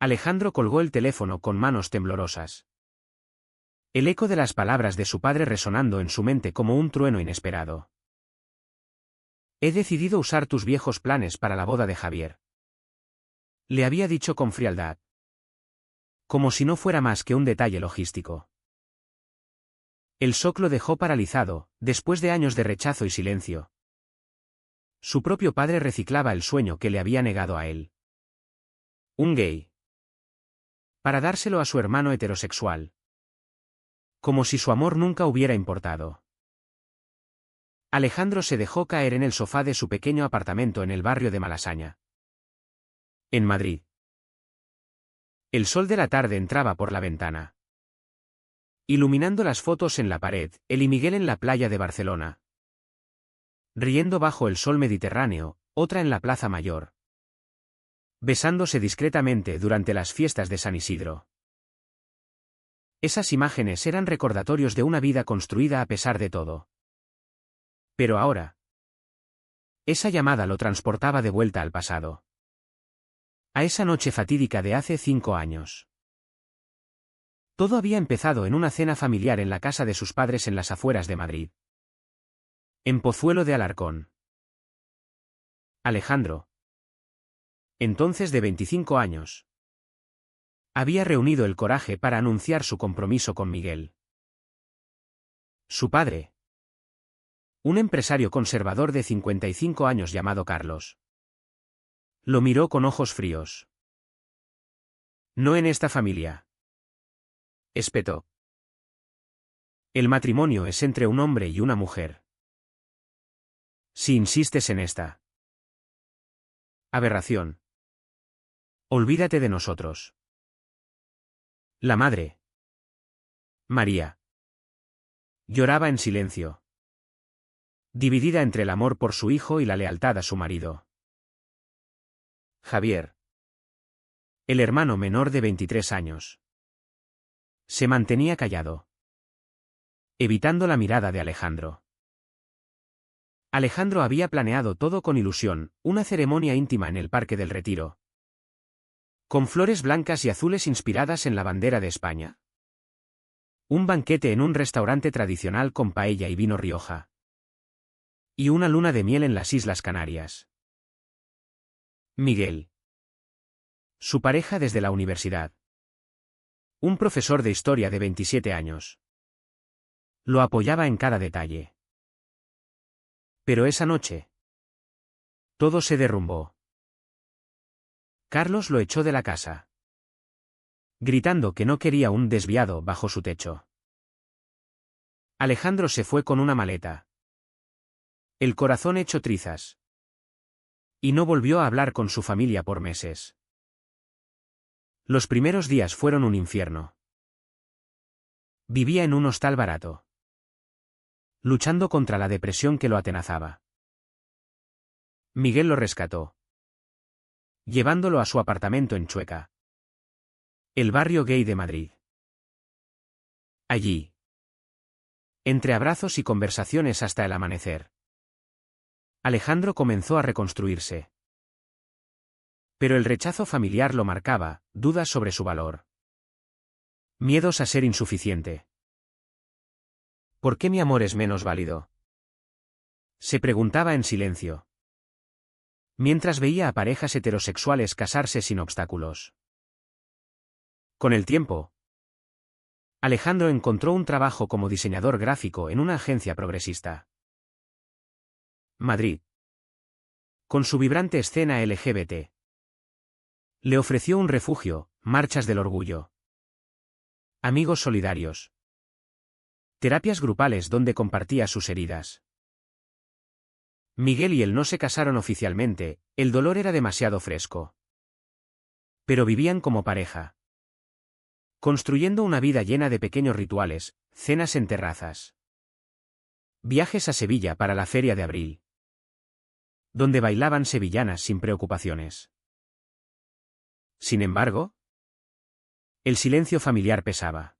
Alejandro colgó el teléfono con manos temblorosas. El eco de las palabras de su padre resonando en su mente como un trueno inesperado. He decidido usar tus viejos planes para la boda de Javier. Le había dicho con frialdad. Como si no fuera más que un detalle logístico. El shock lo dejó paralizado, después de años de rechazo y silencio. Su propio padre reciclaba el sueño que le había negado a él. Un gay. Para dárselo a su hermano heterosexual. Como si su amor nunca hubiera importado. Alejandro se dejó caer en el sofá de su pequeño apartamento en el barrio de Malasaña. En Madrid. El sol de la tarde entraba por la ventana. Iluminando las fotos en la pared, él y Miguel en la playa de Barcelona. Riendo bajo el sol mediterráneo, otra en la Plaza Mayor. Besándose discretamente durante las fiestas de San Isidro. Esas imágenes eran recordatorios de una vida construida a pesar de todo. Pero ahora. Esa llamada lo transportaba de vuelta al pasado. A esa noche fatídica de hace 5 años. Todo había empezado en una cena familiar en la casa de sus padres en las afueras de Madrid. En Pozuelo de Alarcón. Alejandro. Entonces de 25 años. Había reunido el coraje para anunciar su compromiso con Miguel. Su padre. Un empresario conservador de 55 años llamado Carlos. Lo miró con ojos fríos. No en esta familia. Espetó. El matrimonio es entre un hombre y una mujer. Si insistes en esta aberración, olvídate de nosotros. La madre. María. Lloraba en silencio. Dividida entre el amor por su hijo y la lealtad a su marido. Javier. El hermano menor de 23 años. Se mantenía callado. Evitando la mirada de Alejandro. Alejandro había planeado todo con ilusión, una ceremonia íntima en el Parque del Retiro. Con flores blancas y azules inspiradas en la bandera de España. Un banquete en un restaurante tradicional con paella y vino Rioja. Y una luna de miel en las Islas Canarias. Miguel. Su pareja desde la universidad. Un profesor de historia de 27 años. Lo apoyaba en cada detalle. Pero esa noche. Todo se derrumbó. Carlos lo echó de la casa. Gritando que no quería un desviado bajo su techo. Alejandro se fue con una maleta. El corazón hecho trizas. Y no volvió a hablar con su familia por meses. Los primeros días fueron un infierno. Vivía en un hostal barato. Luchando contra la depresión que lo atenazaba. Miguel lo rescató. Llevándolo a su apartamento en Chueca. El barrio gay de Madrid. Allí. Entre abrazos y conversaciones hasta el amanecer. Alejandro comenzó a reconstruirse. Pero el rechazo familiar lo marcaba, dudas sobre su valor. Miedos a ser insuficiente. ¿Por qué mi amor es menos válido? Se preguntaba en silencio. Mientras veía a parejas heterosexuales casarse sin obstáculos. Con el tiempo, Alejandro encontró un trabajo como diseñador gráfico en una agencia progresista. Madrid. Con su vibrante escena LGBT. Le ofreció un refugio, marchas del orgullo. Amigos solidarios. Terapias grupales donde compartía sus heridas. Miguel y él no se casaron oficialmente, el dolor era demasiado fresco. Pero vivían como pareja. Construyendo una vida llena de pequeños rituales, cenas en terrazas. Viajes a Sevilla para la Feria de Abril. Donde bailaban sevillanas sin preocupaciones. Sin embargo, el silencio familiar pesaba.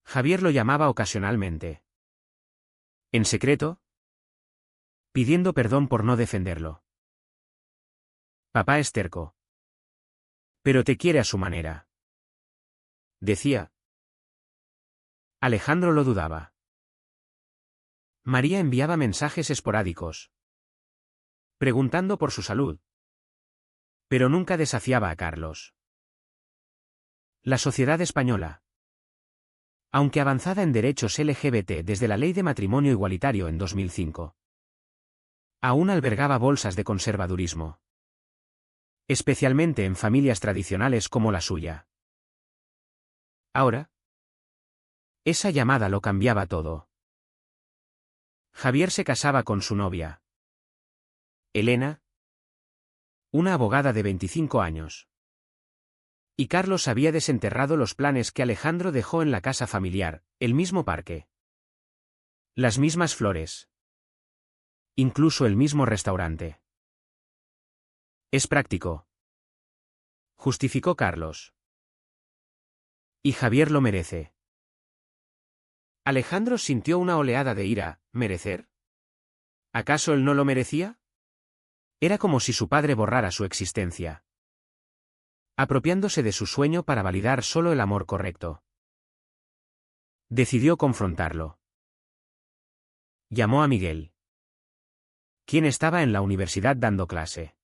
Javier lo llamaba ocasionalmente. En secreto, pidiendo perdón por no defenderlo. Papá es terco. Pero te quiere a su manera. Decía. Alejandro lo dudaba. María enviaba mensajes esporádicos, preguntando por su salud. Pero nunca desafiaba a Carlos. La sociedad española, aunque avanzada en derechos LGBT desde la Ley de Matrimonio Igualitario en 2005, aún albergaba bolsas de conservadurismo, especialmente en familias tradicionales como la suya. Ahora, esa llamada lo cambiaba todo. Javier se casaba con su novia, Elena, una abogada de 25 años. Y Carlos había desenterrado los planes que Alejandro dejó en la casa familiar, el mismo parque, las mismas flores, incluso el mismo restaurante. Es práctico, justificó Carlos. Y Javier lo merece. Alejandro sintió una oleada de ira. ¿Merecer? ¿Acaso él no lo merecía? Era como si su padre borrara su existencia, apropiándose de su sueño para validar solo el amor correcto. Decidió confrontarlo. Llamó a Miguel, quien estaba en la universidad dando clase.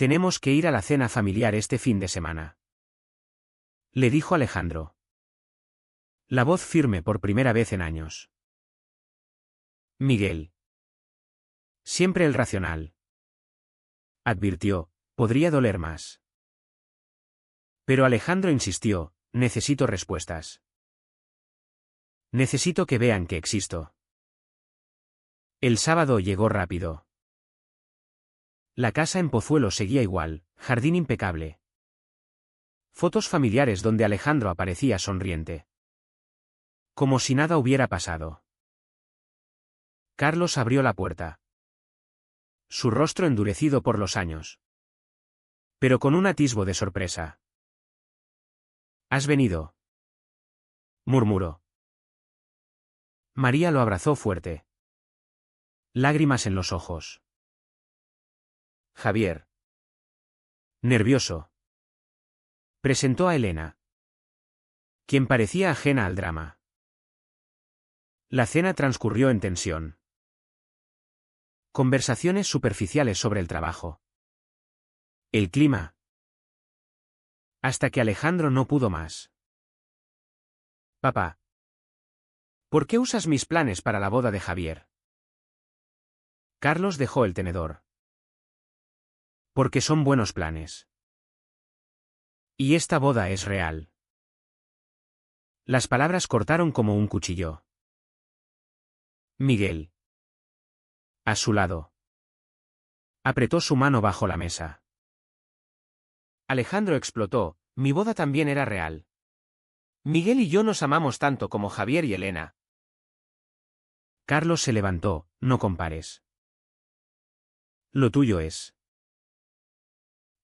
Tenemos que ir a la cena familiar este fin de semana, le dijo Alejandro. La voz firme por primera vez en años. Miguel. Siempre el racional. Advirtió, podría doler más. Pero Alejandro insistió, necesito respuestas. Necesito que vean que existo. El sábado llegó rápido. La casa en Pozuelo seguía igual, jardín impecable. Fotos familiares donde Alejandro aparecía sonriente, como si nada hubiera pasado. Carlos abrió la puerta. Su rostro endurecido por los años, pero con un atisbo de sorpresa. ¿Has venido?, murmuró. María lo abrazó fuerte, lágrimas en los ojos. Javier, nervioso, presentó a Elena, quien parecía ajena al drama. La cena transcurrió en tensión. Conversaciones superficiales sobre el trabajo, el clima, hasta que Alejandro no pudo más. Papá, ¿por qué usas mis planes para la boda de Javier? Carlos dejó el tenedor. Porque son buenos planes. Y esta boda es real. Las palabras cortaron como un cuchillo. Miguel, a su lado, apretó su mano bajo la mesa. Alejandro explotó, mi boda también era real. Miguel y yo nos amamos tanto como Javier y Elena. Carlos se levantó, no compares. Lo tuyo es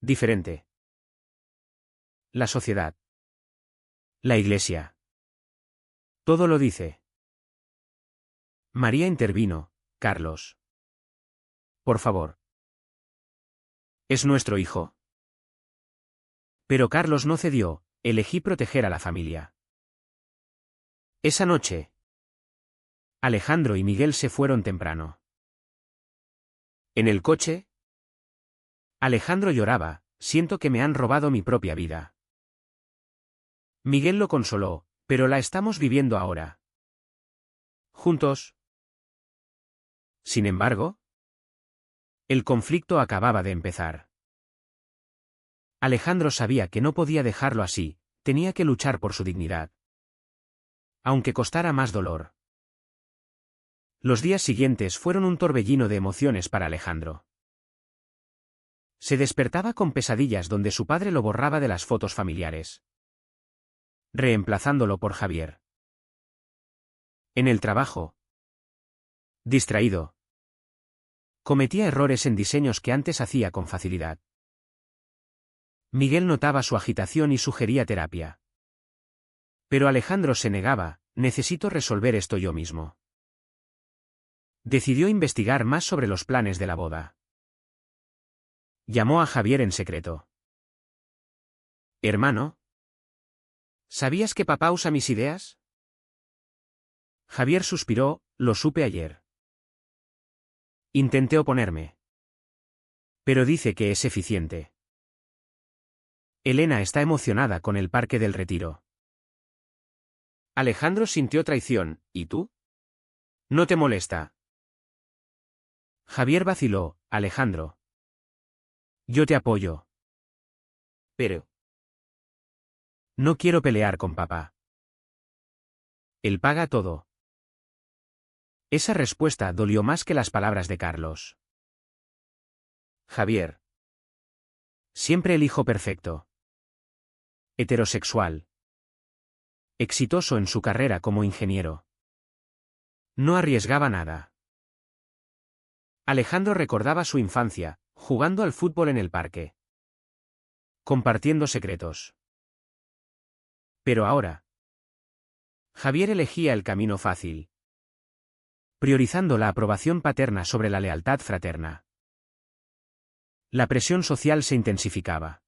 diferente. La sociedad, la iglesia, todo lo dice. María intervino, Carlos. Por favor. Es nuestro hijo. Pero Carlos no cedió, elegí proteger a la familia. Esa noche, Alejandro y Miguel se fueron temprano. En el coche, Alejandro lloraba, siento que me han robado mi propia vida. Miguel lo consoló, pero la estamos viviendo ahora. Juntos. Sin embargo, el conflicto acababa de empezar. Alejandro sabía que no podía dejarlo así, tenía que luchar por su dignidad, aunque costara más dolor. Los días siguientes fueron un torbellino de emociones para Alejandro. Se despertaba con pesadillas donde su padre lo borraba de las fotos familiares, reemplazándolo por Javier. En el trabajo, distraído, cometía errores en diseños que antes hacía con facilidad. Miguel notaba su agitación y sugería terapia. Pero Alejandro se negaba, necesito resolver esto yo mismo. Decidió investigar más sobre los planes de la boda. Llamó a Javier en secreto. Hermano, ¿sabías que papá usa mis ideas? Javier suspiró, lo supe ayer. Intenté oponerme. Pero dice que es eficiente. Elena está emocionada con el Parque del Retiro. Alejandro sintió traición, ¿y tú? ¿No te molesta? Javier vaciló, Alejandro. Yo te apoyo. Pero no quiero pelear con papá. Él paga todo. Esa respuesta dolió más que las palabras de Carlos. Javier. Siempre el hijo perfecto. Heterosexual. Exitoso en su carrera como ingeniero. No arriesgaba nada. Alejandro recordaba su infancia, jugando al fútbol en el parque. Compartiendo secretos. Pero ahora, Javier elegía el camino fácil, priorizando la aprobación paterna sobre la lealtad fraterna. La presión social se intensificaba.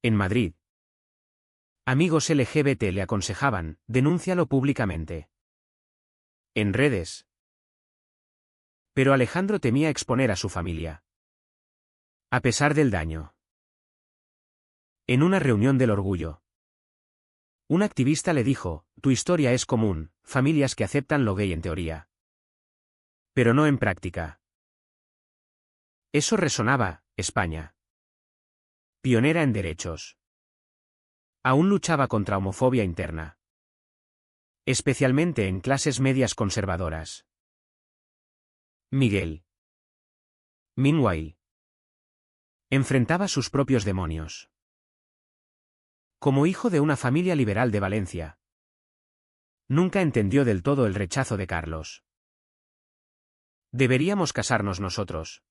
En Madrid, amigos LGBT le aconsejaban, denúncialo públicamente. En redes. Pero Alejandro temía exponer a su familia. A pesar del daño. En una reunión del orgullo, un activista le dijo, tu historia es común, familias que aceptan lo gay en teoría. Pero no en práctica. Eso resonaba, España. Pionera en derechos. Aún luchaba contra homofobia interna. Especialmente en clases medias conservadoras. Miguel. Meanwhile. Enfrentaba sus propios demonios. Como hijo de una familia liberal de Valencia. Nunca entendió del todo el rechazo de Carlos. Deberíamos casarnos nosotros.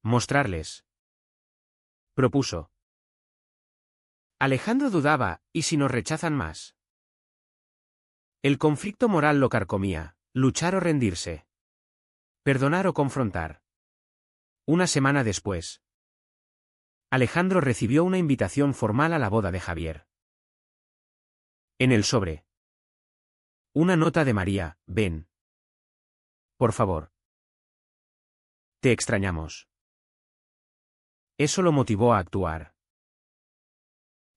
Mostrarles. Propuso. Alejandro dudaba, ¿y si nos rechazan más? El conflicto moral lo carcomía, luchar o rendirse. Perdonar o confrontar. Una semana después, Alejandro recibió una invitación formal a la boda de Javier. En el sobre. Una nota de María, ven. Por favor. Te extrañamos. Eso lo motivó a actuar.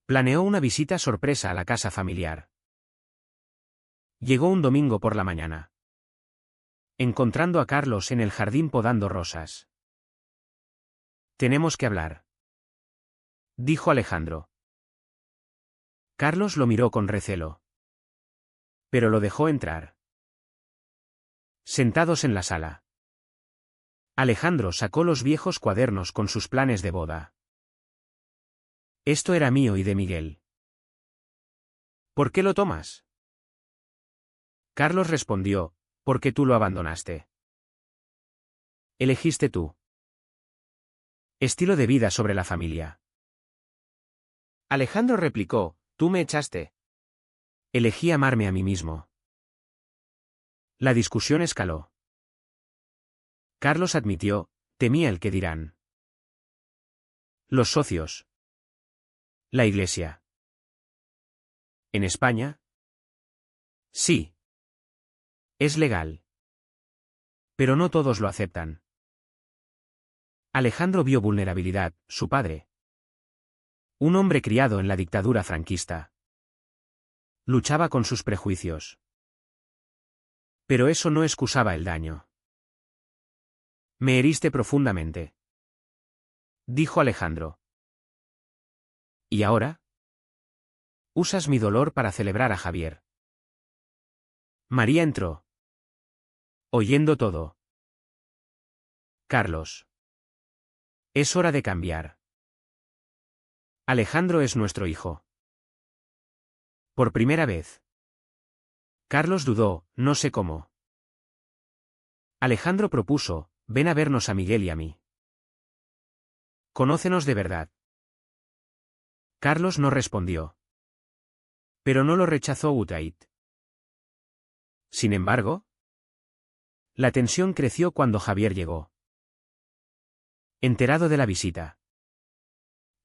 Planeó una visita sorpresa a la casa familiar. Llegó un domingo por la mañana. Encontrando a Carlos en el jardín podando rosas. Tenemos que hablar. Dijo Alejandro. Carlos lo miró con recelo. Pero lo dejó entrar. Sentados en la sala. Alejandro sacó los viejos cuadernos con sus planes de boda. Esto era mío y de Miguel. ¿Por qué lo tomas? Carlos respondió, porque tú lo abandonaste. Elegiste tú. Estilo de vida sobre la familia. Alejandro replicó, tú me echaste. Elegí amarme a mí mismo. La discusión escaló. Carlos admitió, temía el que dirán. Los socios. La Iglesia. ¿En España? Sí. Es legal. Pero no todos lo aceptan. Alejandro vio vulnerabilidad, su padre. Un hombre criado en la dictadura franquista. Luchaba con sus prejuicios. Pero eso no excusaba el daño. Me heriste profundamente. Dijo Alejandro. ¿Y ahora? Usas mi dolor para celebrar a Javier. María entró. Oyendo todo. Carlos. Es hora de cambiar. Alejandro es nuestro hijo. Por primera vez. Carlos dudó, no sé cómo. Alejandro propuso, ven a vernos a Miguel y a mí. Conócenos de verdad. Carlos no respondió. Pero no lo rechazó Utait. Sin embargo, la tensión creció cuando Javier llegó. Enterado de la visita.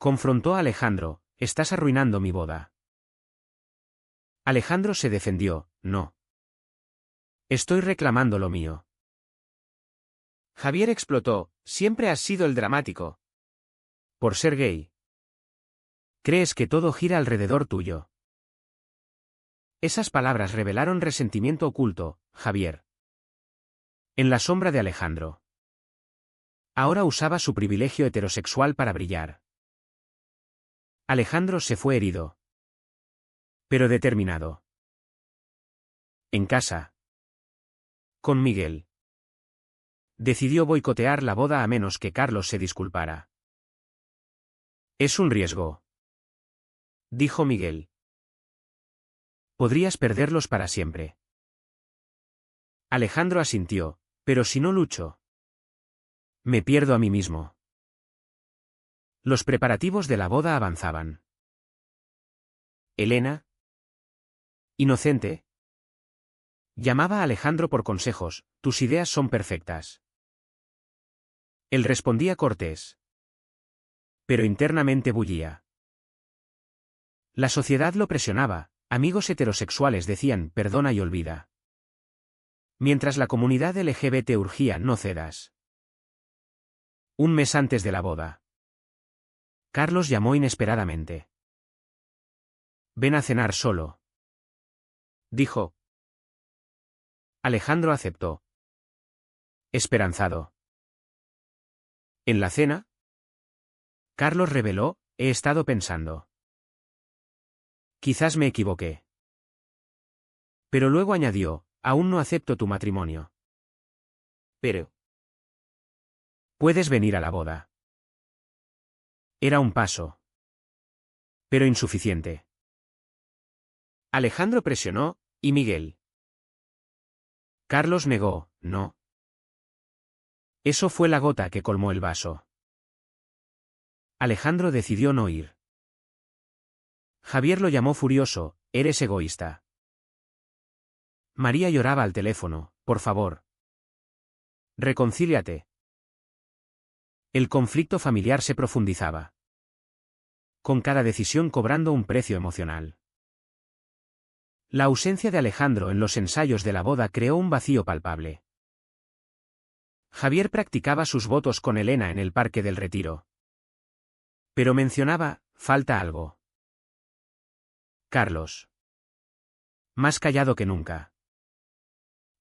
Confrontó a Alejandro, estás arruinando mi boda. Alejandro se defendió, no. Estoy reclamando lo mío. Javier explotó, siempre has sido el dramático. Por ser gay. Crees que todo gira alrededor tuyo. Esas palabras revelaron resentimiento oculto, Javier. En la sombra de Alejandro. Ahora usaba su privilegio heterosexual para brillar. Alejandro se fue herido. Pero determinado. En casa. Con Miguel. Decidió boicotear la boda a menos que Carlos se disculpara. Es un riesgo. Dijo Miguel. Podrías perderlos para siempre. Alejandro asintió, pero si no lucho. Me pierdo a mí mismo. Los preparativos de la boda avanzaban. Elena. Inocente. Llamaba a Alejandro por consejos, tus ideas son perfectas. Él respondía cortés. Pero internamente bullía. La sociedad lo presionaba, amigos heterosexuales decían perdona y olvida. Mientras la comunidad LGBT urgía no cedas. Un mes antes de la boda. Carlos llamó inesperadamente. Ven a cenar solo. Dijo. Alejandro aceptó. Esperanzado. En la cena, Carlos reveló, he estado pensando. Quizás me equivoqué. Pero luego añadió, aún no acepto tu matrimonio. Pero. Puedes venir a la boda. Era un paso. Pero insuficiente. Alejandro presionó, ¿y Miguel? Carlos negó, no. Eso fue la gota que colmó el vaso. Alejandro decidió no ir. Javier lo llamó furioso, eres egoísta. María lloraba al teléfono, por favor. Reconcíliate. El conflicto familiar se profundizaba. Con cada decisión cobrando un precio emocional. La ausencia de Alejandro en los ensayos de la boda creó un vacío palpable. Javier practicaba sus votos con Elena en el Parque del Retiro. Pero mencionaba, falta algo. Carlos. Más callado que nunca.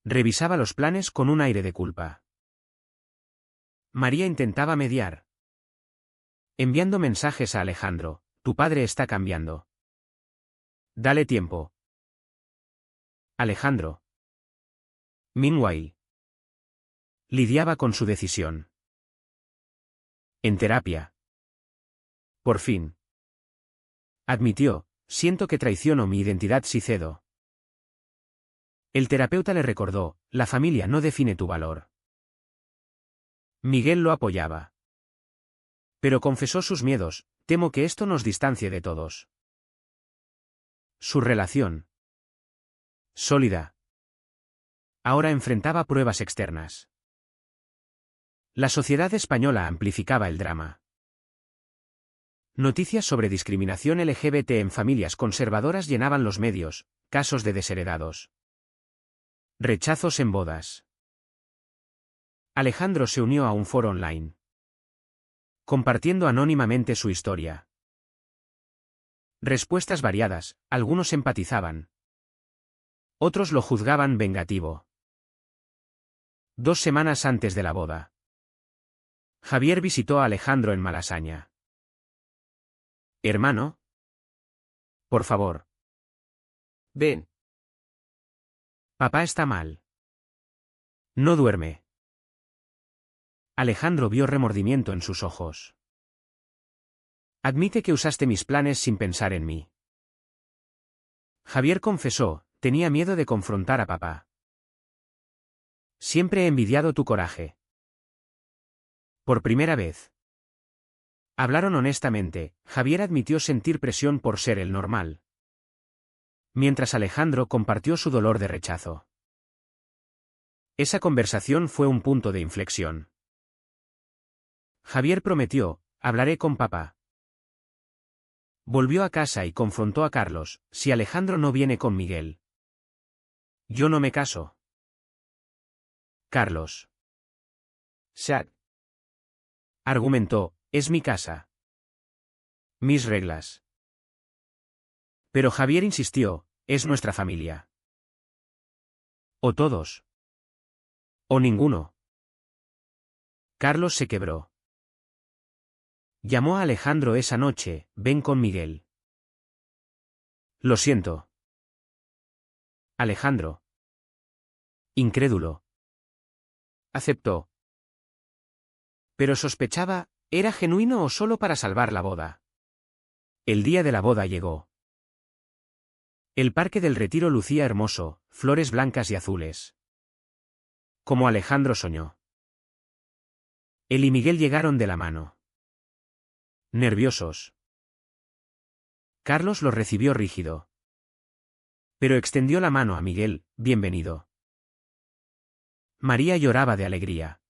Revisaba los planes con un aire de culpa. María intentaba mediar. Enviando mensajes a Alejandro, tu padre está cambiando. Dale tiempo. Alejandro. Meanwhile. Lidiaba con su decisión. En terapia. Por fin. Admitió, siento que traiciono mi identidad si cedo. El terapeuta le recordó, la familia no define tu valor. Miguel lo apoyaba. Pero confesó sus miedos, temo que esto nos distancie de todos. Su relación. Sólida. Ahora enfrentaba pruebas externas. La sociedad española amplificaba el drama. Noticias sobre discriminación LGBT en familias conservadoras llenaban los medios, casos de desheredados. Rechazos en bodas. Alejandro se unió a un foro online. Compartiendo anónimamente su historia. Respuestas variadas, algunos empatizaban. Otros lo juzgaban vengativo. 2 semanas antes de la boda. Javier visitó a Alejandro en Malasaña. Hermano. Por favor. Ven. Papá está mal. No duerme. Alejandro vio remordimiento en sus ojos. Admite que usaste mis planes sin pensar en mí. Javier confesó, tenía miedo de confrontar a papá. Siempre he envidiado tu coraje. Por primera vez. Hablaron honestamente, Javier admitió sentir presión por ser el normal. Mientras Alejandro compartió su dolor de rechazo. Esa conversación fue un punto de inflexión. Javier prometió, hablaré con papá. Volvió a casa y confrontó a Carlos: si Alejandro no viene con Miguel, yo no me caso. Carlos, Sad. argumentó, es mi casa. Mis reglas. Pero Javier insistió, es nuestra familia. O todos. O ninguno. Carlos se quebró. Llamó a Alejandro esa noche: ven con Miguel. Lo siento. Alejandro, incrédulo, aceptó. Pero sospechaba: ¿era genuino o solo para salvar la boda? El día de la boda llegó. El Parque del Retiro lucía hermoso, flores blancas y azules. Como Alejandro soñó. Él y Miguel llegaron de la mano. Nerviosos. Carlos los recibió rígido. Pero extendió la mano a Miguel: bienvenido. María lloraba de alegría.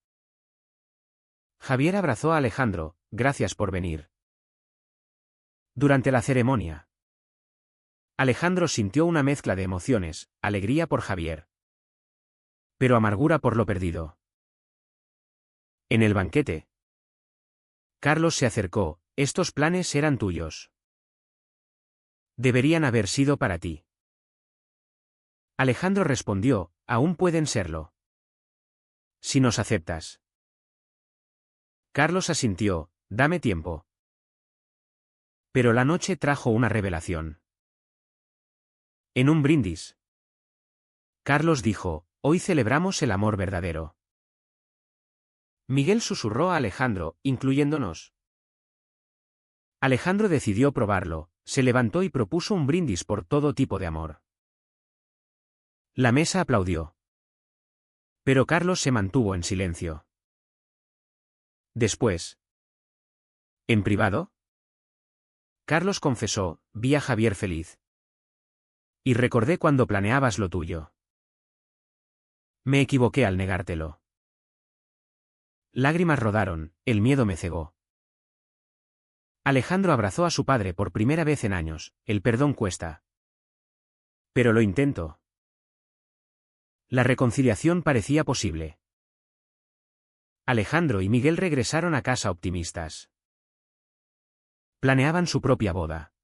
Javier abrazó a Alejandro: gracias por venir. Durante la ceremonia, Alejandro sintió una mezcla de emociones: alegría por Javier, pero amargura por lo perdido. En el banquete, Carlos se acercó: estos planes eran tuyos. Deberían haber sido para ti. Alejandro respondió: aún pueden serlo. Si nos aceptas. Carlos asintió: dame tiempo. Pero la noche trajo una revelación. En un brindis, Carlos dijo: hoy celebramos el amor verdadero. Miguel susurró a Alejandro: incluyéndonos. Alejandro decidió probarlo, se levantó y propuso un brindis por todo tipo de amor. La mesa aplaudió. Pero Carlos se mantuvo en silencio. Después, en privado, Carlos confesó: vi a Javier feliz. Y recordé cuando planeabas lo tuyo. Me equivoqué al negártelo. Lágrimas rodaron, el miedo me cegó. Alejandro abrazó a su padre por primera vez en años: el perdón cuesta. Pero lo intento. La reconciliación parecía posible. Alejandro y Miguel regresaron a casa optimistas. Planeaban su propia boda.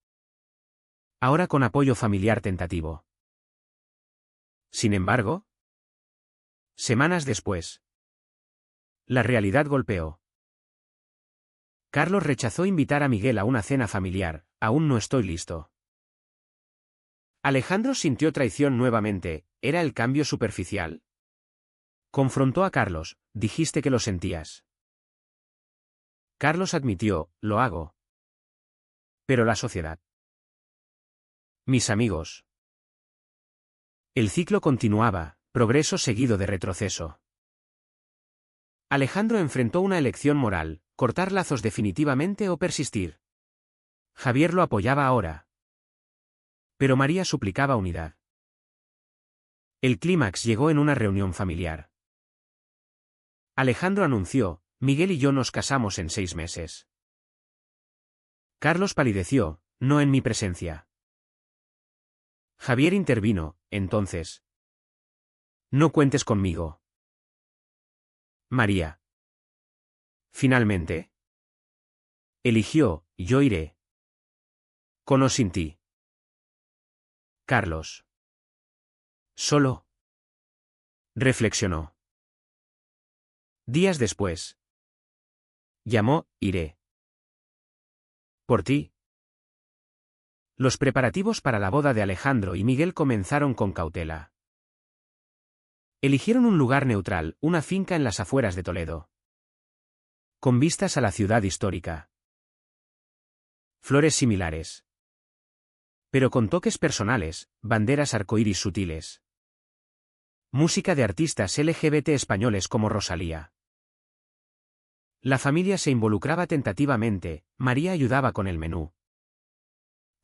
Ahora con apoyo familiar tentativo. Sin embargo, semanas después, la realidad golpeó. Carlos rechazó invitar a Miguel a una cena familiar: aún no estoy listo. Alejandro sintió traición nuevamente: ¿era el cambio superficial? Confrontó a Carlos: dijiste que lo sentías. Carlos admitió: lo hago. Pero la sociedad. Mis amigos. El ciclo continuaba, progreso seguido de retroceso. Alejandro enfrentó una elección moral: cortar lazos definitivamente o persistir. Javier lo apoyaba ahora. Pero María suplicaba unidad. El clímax llegó en una reunión familiar. Alejandro anunció: Miguel y yo nos casamos en 6 meses. Carlos palideció: no en mi presencia. Javier intervino: entonces, no cuentes conmigo. María. Finalmente, eligió: yo iré. Con o sin ti. Carlos. Solo. Reflexionó. Días después. Llamó: iré. Por ti. Los preparativos para la boda de Alejandro y Miguel comenzaron con cautela. Eligieron un lugar neutral: una finca en las afueras de Toledo, con vistas a la ciudad histórica. Flores similares, pero con toques personales: banderas arcoíris sutiles. Música de artistas LGBT españoles como Rosalía. La familia se involucraba tentativamente: María ayudaba con el menú.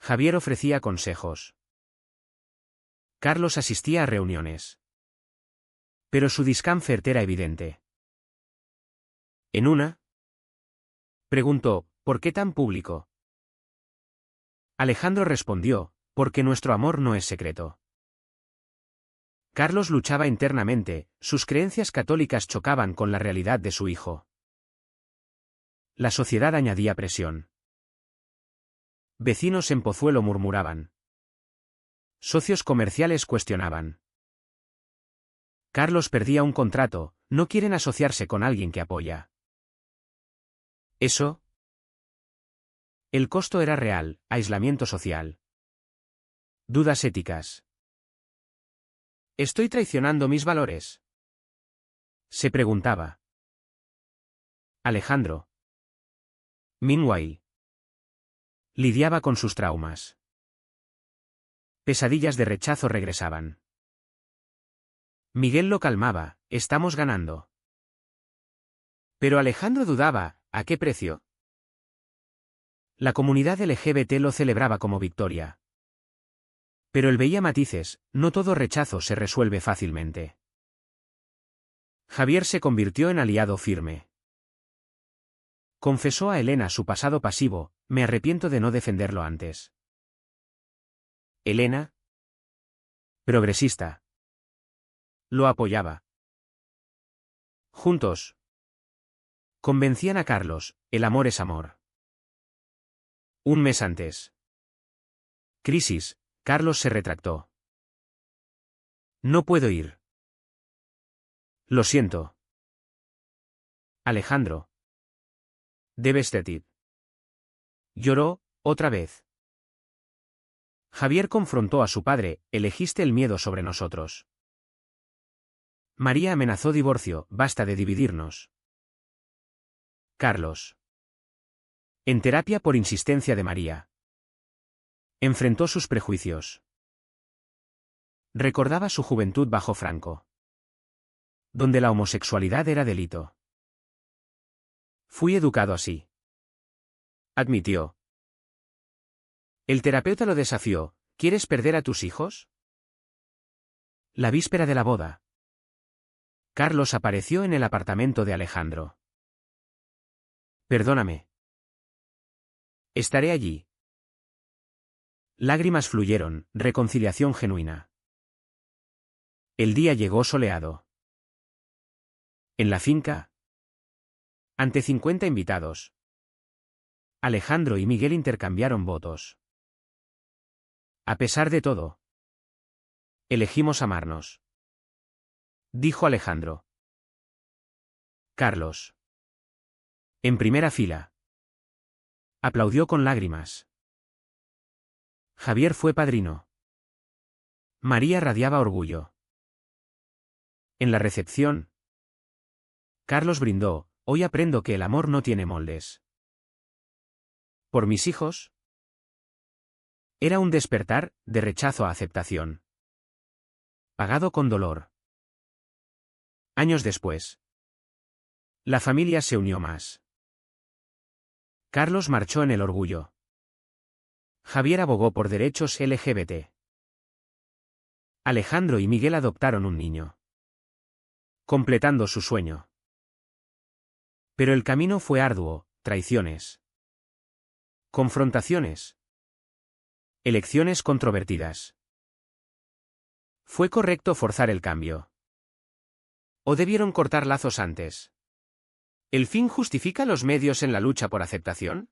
Javier ofrecía consejos. Carlos asistía a reuniones. Pero su discomfort era evidente. En una, preguntó: ¿por qué tan público? Alejandro respondió, porque nuestro amor no es secreto. Carlos luchaba internamente, sus creencias católicas chocaban con la realidad de su hijo. La sociedad añadía presión. Vecinos en Pozuelo murmuraban. Socios comerciales cuestionaban. Carlos perdía un contrato, no quieren asociarse con alguien que apoya. ¿Eso? El costo era real, aislamiento social. Dudas éticas. ¿Estoy traicionando mis valores?, se preguntaba. Alejandro. Meanwhile, lidiaba con sus traumas. Pesadillas de rechazo regresaban. Miguel lo calmaba, estamos ganando. Pero Alejandro dudaba, ¿a qué precio? La comunidad LGBT lo celebraba como victoria. Pero él veía matices, no todo rechazo se resuelve fácilmente. Javier se convirtió en aliado firme. Confesó a Elena su pasado pasivo, me arrepiento de no defenderlo antes. Elena, progresista, lo apoyaba. Juntos, convencían a Carlos, el amor es amor. Un mes antes. Crisis, Carlos se retractó. No puedo ir. Lo siento. Alejandro. Devastated. Lloró, otra vez. Javier confrontó a su padre, elegiste el miedo sobre nosotros. María amenazó divorcio, basta de dividirnos. Carlos. En terapia por insistencia de María. Enfrentó sus prejuicios. Recordaba su juventud bajo Franco, donde la homosexualidad era delito. Fui educado así, admitió. El terapeuta lo desafió, ¿quieres perder a tus hijos? La víspera de la boda. Carlos apareció en el apartamento de Alejandro. Perdóname. Estaré allí. Lágrimas fluyeron, reconciliación genuina. El día llegó soleado. En la finca, ante 50 invitados, Alejandro y Miguel intercambiaron votos. A pesar de todo, elegimos amarnos, dijo Alejandro. Carlos. En primera fila. Aplaudió con lágrimas. Javier fue padrino. María radiaba orgullo. En la recepción, Carlos brindó, hoy aprendo que el amor no tiene moldes. ¿Por mis hijos? Era un despertar, de rechazo a aceptación. Pagado con dolor. Años después, la familia se unió más. Carlos marchó en el orgullo. Javier abogó por derechos LGBT. Alejandro y Miguel adoptaron un niño, completando su sueño. Pero el camino fue arduo, traiciones, confrontaciones, elecciones controvertidas. ¿Fue correcto forzar el cambio? ¿O debieron cortar lazos antes? ¿El fin justifica los medios en la lucha por aceptación?